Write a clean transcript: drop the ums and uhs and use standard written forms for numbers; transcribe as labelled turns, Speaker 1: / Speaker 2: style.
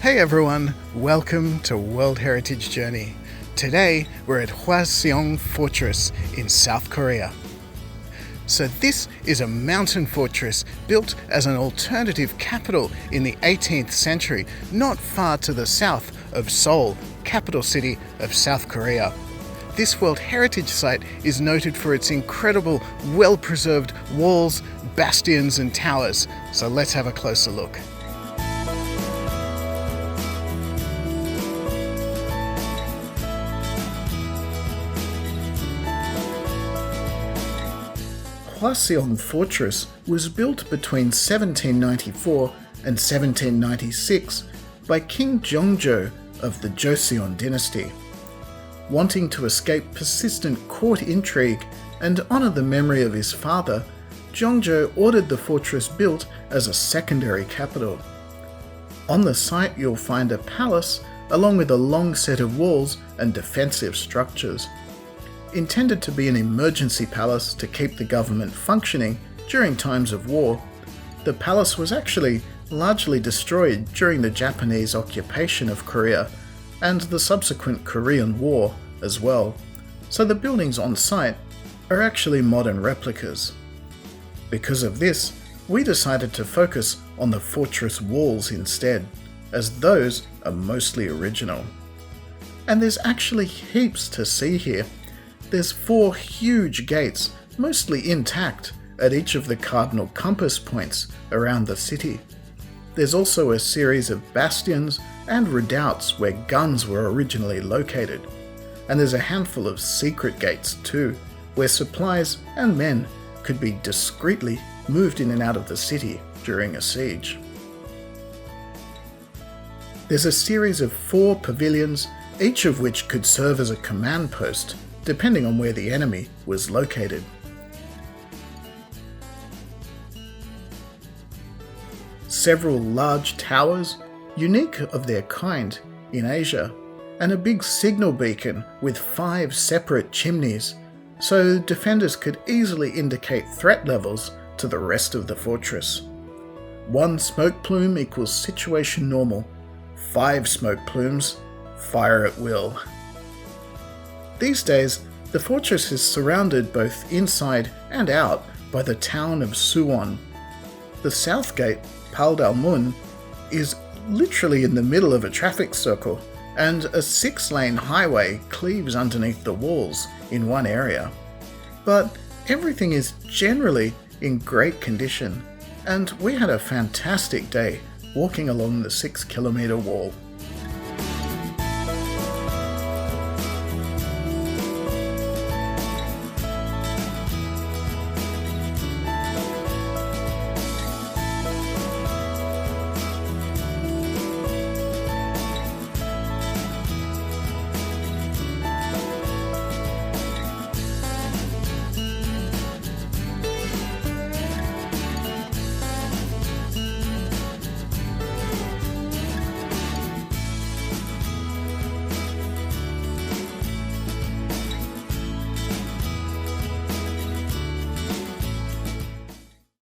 Speaker 1: Hey everyone, welcome to World Heritage Journey. Today we're at Hwaseong Fortress in South Korea. So this is a mountain fortress built as an alternative capital in the 18th century, not far to the south of Seoul, capital city of South Korea. This World Heritage Site is noted for its incredible, well-preserved walls, bastions and towers. So let's have a closer look. Hwaseong Fortress was built between 1794 and 1796 by King Jeongjo of the Joseon dynasty. Wanting to escape persistent court intrigue and honour the memory of his father, Jeongjo ordered the fortress built as a secondary capital. On the site you'll find a palace along with a long set of walls and defensive structures. Intended to be an emergency palace to keep the government functioning during times of war, the palace was actually largely destroyed during the Japanese occupation of Korea and the subsequent Korean War as well, so the buildings on site are actually modern replicas. Because of this, we decided to focus on the fortress walls instead, as those are mostly original. And there's actually heaps to see here. There's 4 huge gates, mostly intact, at each of the cardinal compass points around the city. There's also a series of bastions and redoubts where guns were originally located. And there's a handful of secret gates too, where supplies and men could be discreetly moved in and out of the city during a siege. There's a series of 4 pavilions, each of which could serve as a command post, depending on where the enemy was located. Several large towers, unique of their kind in Asia, and a big signal beacon with 5 separate chimneys, so defenders could easily indicate threat levels to the rest of the fortress. 1 smoke plume equals situation normal, 5 smoke plumes, fire at will. These days, the fortress is surrounded both inside and out by the town of Suwon. The south gate, Paldalmun, is literally in the middle of a traffic circle, and a 6-lane highway cleaves underneath the walls in one area. But everything is generally in great condition, and we had a fantastic day walking along the 6-kilometre wall.